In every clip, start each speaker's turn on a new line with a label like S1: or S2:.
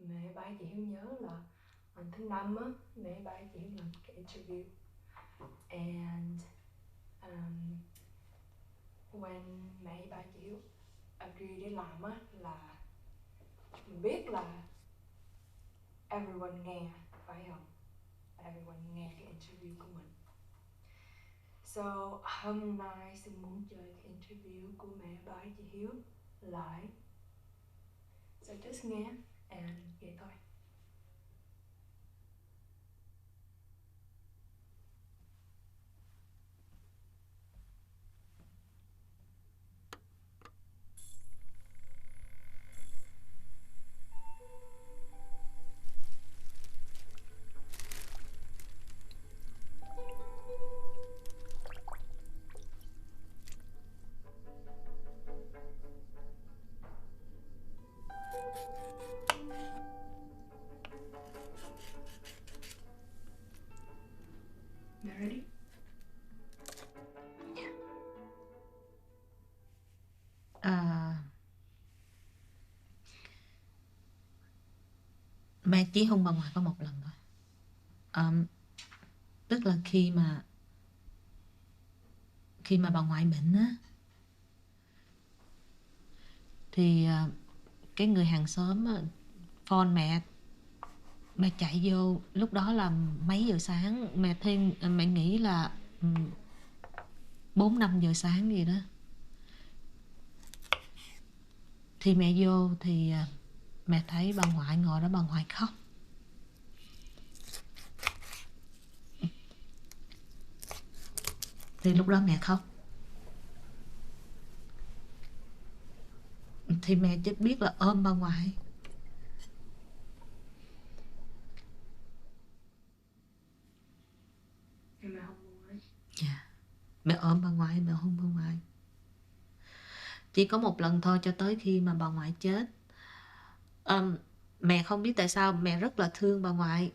S1: mẹ ba chị Hiếu nhớ là thứ năm á, mẹ ba chị Hiếu làm cái interview, and um, when mẹ ba chị Hiếu agree để làm á, là mình biết là everyone nghe, phải không? Everyone nghe cái interview của mình. So hôm nay xin muốn chơi cái interview của mẹ ba chị Hiếu lại. So just nghe and vậy thôi. Mẹ ready?
S2: Mẹ chỉ hôn bà ngoại có một lần thôi. Tức là khi mà bà ngoại bệnh á, thì cái người hàng xóm á, phone mẹ chạy vô, lúc đó là mấy giờ sáng, mẹ nghĩ là 4-5 giờ sáng gì đó. Thì mẹ vô thì mẹ thấy bà ngoại ngồi đó, bà ngoại khóc. Thì lúc đó mẹ khóc. Thì mẹ chỉ biết là ôm bà ngoại.
S1: Mẹ không buồn ấy.
S2: Dạ. Mẹ ôm bà ngoại, mẹ hôn bà ngoại. Chỉ có một lần thôi, cho tới khi mà bà ngoại chết. Mẹ không biết tại sao mẹ rất là thương bà ngoại.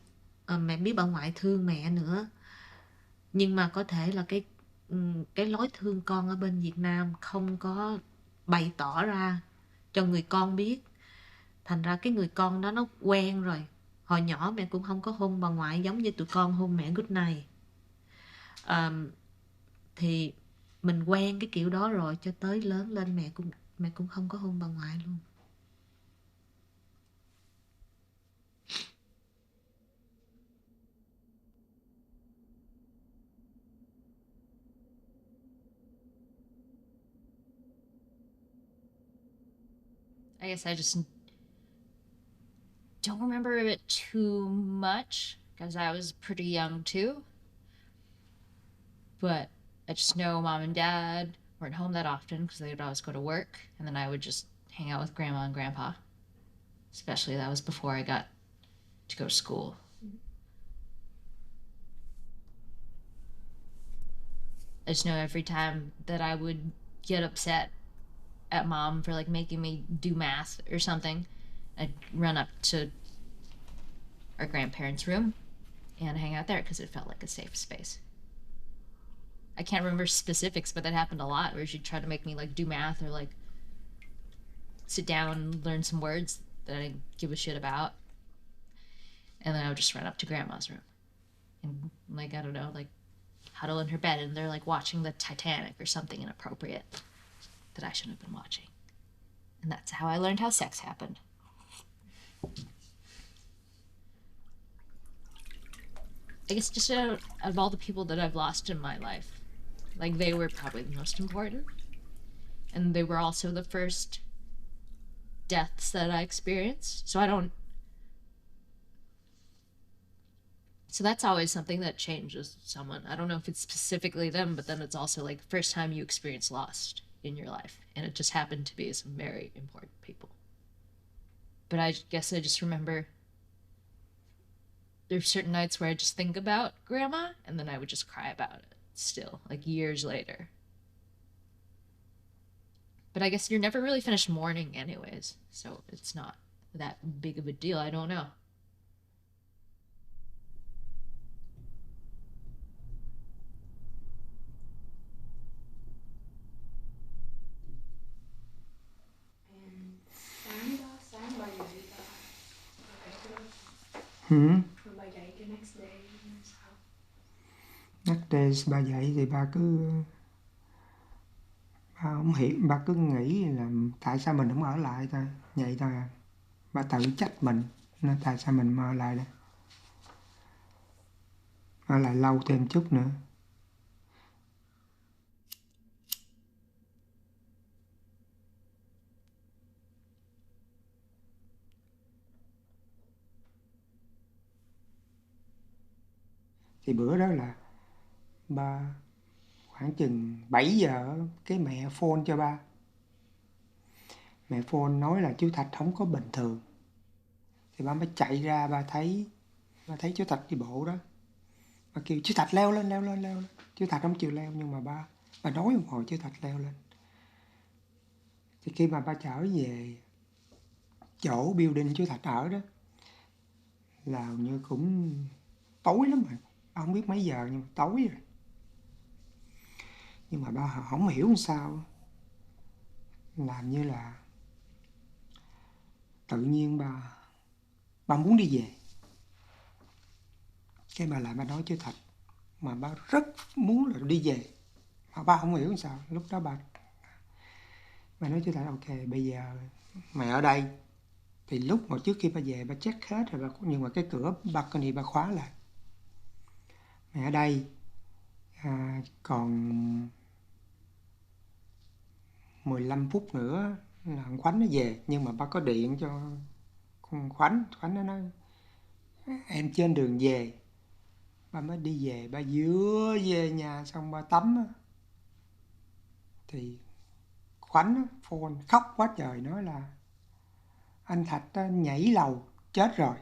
S2: Mẹ biết bà ngoại thương mẹ nữa. Nhưng mà có thể là cái lối thương con ở bên Việt Nam không có bày tỏ ra cho người con biết. Thành ra cái người con đó nó quen rồi. Hồi nhỏ mẹ cũng không có hôn bà ngoại giống như tụi con hôn mẹ good night. Thì mình quen cái kiểu đó rồi, cho tới lớn lên mẹ cũng không có hôn bà ngoại luôn.
S3: I guess I just don't remember it too much because I was pretty young too. But I just know mom and dad weren't home that often because they would always go to work, and then I would just hang out with grandma and grandpa. Especially that was before I got to go to school. I just know every time that I would get upset at mom for like making me do math or something, I'd run up to our grandparents' room and hang out there because it felt like a safe space. I can't remember specifics, but that happened a lot where she'd try to make me like do math or like sit down and learn some words that I didn't give a shit about. And then I would just run up to grandma's room and like, I don't know, like huddle in her bed and they're like watching the Titanic or something inappropriate that I shouldn't have been watching. And that's how I learned how sex happened. I guess just out of all the people that I've lost in my life, like they were probably the most important. And they were also the first deaths that I experienced. So that's always something that changes someone. I don't know if it's specifically them, but then it's also like first time you experience loss in your life. And it just happened to be some very important people. But I guess I just remember there's certain nights where I just think about grandma and then I would just cry about it still, like years later. But I guess you're never really finished mourning anyways, so it's not that big of a deal. I don't know.
S1: And sáng đó, sáng 3 giờ đi ta. Rồi bà dậy cái next day sao?
S4: Next day ba dậy thì ba không hiểu, ba cứ nghĩ là tại sao mình không ở lại thôi, vậy thôi à. Ba tự trách mình, nó tại sao mình mà ở lại đây, ở lại lâu thêm chút nữa. Thì bữa đó là ba khoảng chừng 7 giờ cái mẹ phone cho ba. Mẹ phone nói là chú Thạch không có bình thường. Thì ba mới chạy ra, ba thấy chú Thạch đi bộ đó. Ba kêu chú Thạch leo lên. Chú Thạch không chịu leo, nhưng mà ba nói một hồi chú Thạch leo lên. Thì khi mà ba trở về chỗ building chú Thạch ở đó là như cũng tối lắm rồi. Ba không biết mấy giờ nhưng mà tối rồi. Nhưng mà ba không hiểu làm sao, làm như là tự nhiên ba muốn đi về. Cái bà lại ba nói chú Thạch mà ba rất muốn là đi về, mà ba không hiểu làm sao. Lúc đó ba nói chú Thạch ok bây giờ mày ở đây. Thì lúc mà trước khi ba về ba check hết rồi, nhưng mà cái cửa balcony ba khóa lại. Mày ở đây còn 15 phút nữa là thằng Khoánh nó về. Nhưng mà ba có điện cho con Khoánh nó nói em trên đường về. Ba mới đi về, ba vừa về nhà xong ba tắm thì Khoánh phone khóc quá trời, nói là anh Thạch nhảy lầu chết rồi.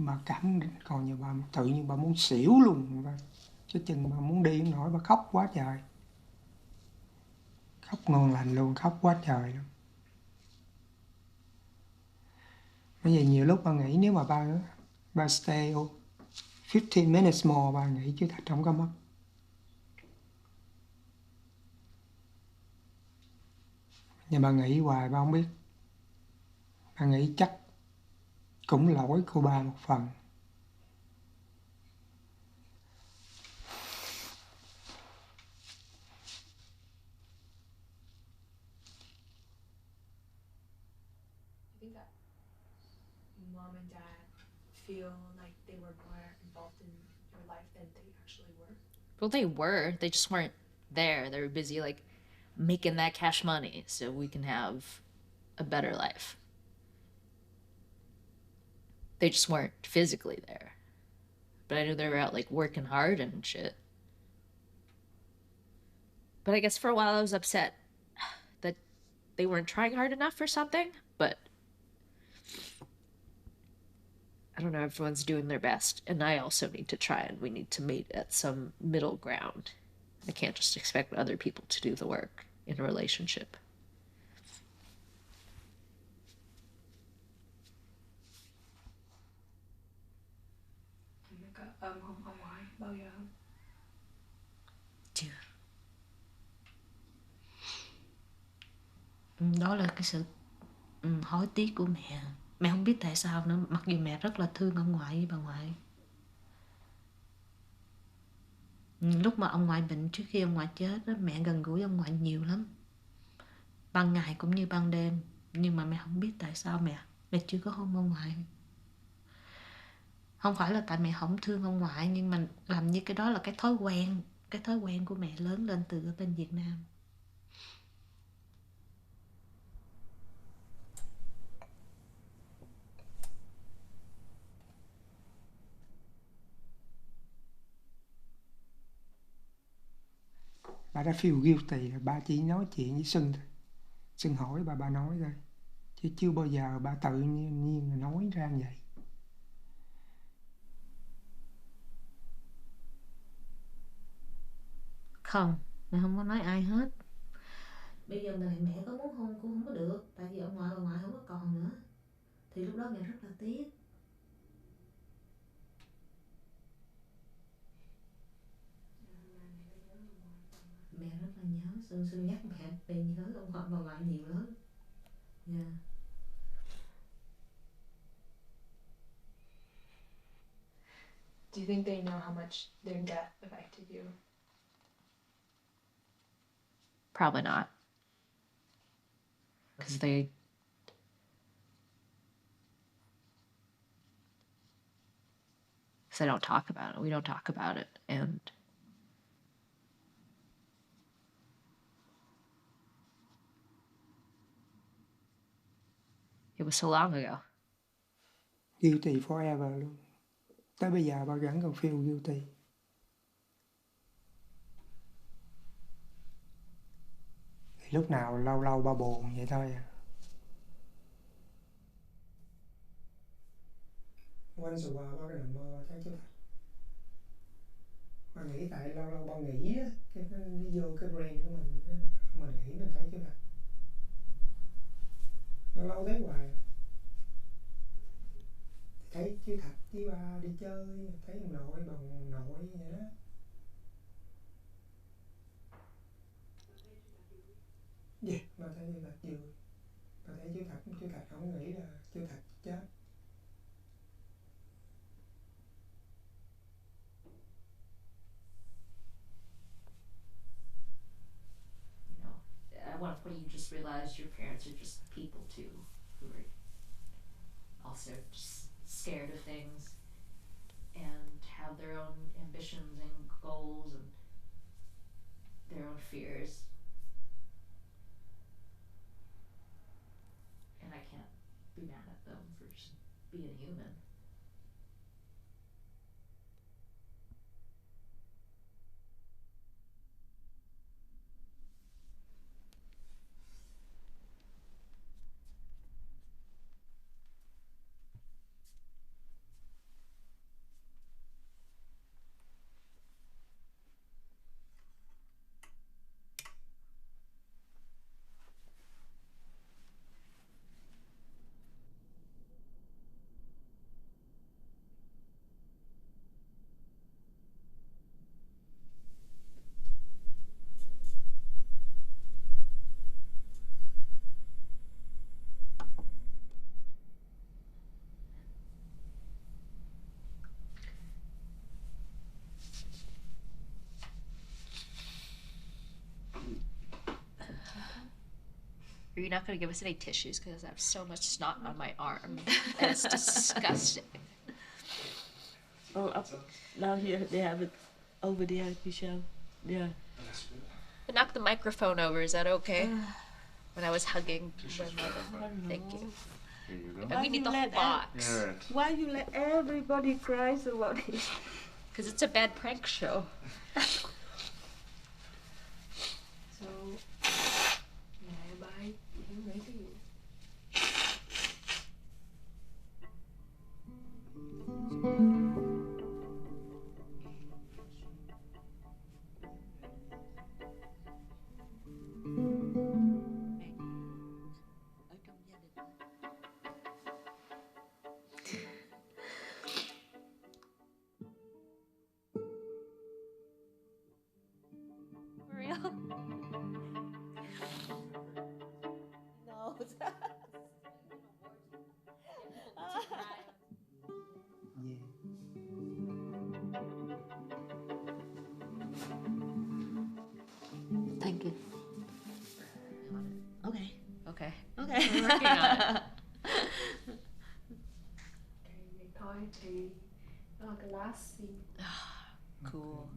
S4: Bà cảm còn như bà tự nhiên bà muốn xỉu luôn. Chứ chừng bà muốn đi không nổi, bà khóc quá trời, khóc ngon lành luôn, khóc quá trời luôn. Bây giờ nhiều lúc bà nghĩ nếu mà ba stay 15 minutes more, ba nghĩ chứ Thạch không có mất. Nhưng bà nghĩ hoài ba không biết. Ba nghĩ chắc cũng lỗi của ba một phần.
S1: I think that mom and dad feel like they were more involved in your life than they actually were.
S3: Well, they were. They just weren't there. They were busy, like, making that cash money so we can have a better life. They just weren't physically there. But I knew they were out, like, working hard and shit. But I guess for a while I was upset that they weren't trying hard enough or something. But I don't know, everyone's doing their best. And I also need to try, and we need to meet at some middle ground. I can't just expect other people to do the work in a relationship.
S1: Em có ôm hôn ông ngoại bao giờ không?
S2: Chưa. Đó là cái sự hối tiếc của mẹ. Mẹ không biết tại sao nữa, mặc dù mẹ rất là thương ông ngoại với bà ngoại. Lúc mà ông ngoại bệnh, trước khi ông ngoại chết đó, mẹ gần gũi ông ngoại nhiều lắm, ban ngày cũng như ban đêm. Nhưng mà mẹ không biết tại sao mẹ chưa có hôn ông ngoại. Không phải là tại mẹ không thương ông ngoại, nhưng mà làm như cái đó là cái thói quen của mẹ lớn lên từ ở bên Việt Nam.
S4: Ba đã feel guilty rồi, ba chỉ nói chuyện với Xuân thôi. Xuân hỏi ba nói thôi. Chứ chưa bao giờ ba tự nhiên nói ra vậy.
S2: Không, mẹ không có nói ai hết. Bây giờ mẹ có muốn hôn cũng không có được, tại vì ông ngoại bà ngoại không có còn nữa. Thì lúc đó mẹ rất là tiếc. Mẹ rất là nhớ, Xuân nhắc mẹ về nhớ ông ngoại bà ngoại nhiều lắm. Yeah.
S1: Do you think they know how much their death affected you?
S3: Probably not. Because they don't talk about it. We don't talk about it. And it was so long ago.
S4: Guilty forever luôn. Tới bây giờ bà vẫn còn feel guilty. Thì lúc nào lâu lâu bà buồn vậy thôi à. Once a while bà nằm mơ bà thấy chú Thạch. Bà nghĩ tại lâu lâu bà nghĩ á, cái nó đi vô cái brain của mình nghĩ mình thấy chú Thạch. Lâu lâu thấy hoài. Thấy chú Thạch với ba đi chơi, thấy ông nội bà nội vậy đó. Yeah, bà thấy chú Thạch vui. Bà thấy chú Thạch không nghĩ là chú Thạch chết.
S3: You know, at one point you just realize your parents are just people too, who are also just scared of things and have their own ambitions and goals and their own fears. And I can't be mad at them for just being human. Are you not going to give us any tissues? Because I have so much snot on my arm. And it's disgusting.
S2: Oh, down here they have it over there, Michelle. Yeah.
S3: I knocked the microphone over. Is that okay? When I was hugging my mother. Thank you.
S5: Here you go.
S3: And we need the whole box.
S5: Alright.
S2: Why you let everybody cry about it?
S3: Because it's a bad prank show.
S1: So, mẹ bye em lấy cái gì?
S2: Ở trong gia đình.
S3: For real?
S2: No.
S4: Yeah.
S2: Thank you. Okay.
S3: Okay.
S2: Okay.
S3: We're working on it.
S1: Okay, vậy thôi thì đó là cái last scene.
S3: Cool.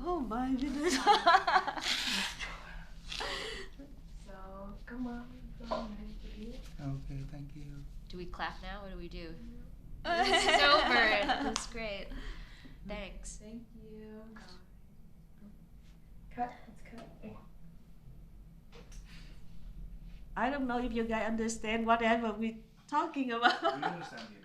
S2: Oh my goodness.
S1: So, come on, mẹ.
S4: Okay, thank you.
S3: Do we clap now? What do we do? This is over. That's great. Thanks.
S1: Thank you. Cut, let's cut.
S2: I don't know if you guys understand whatever we're talking about.
S5: We understand you.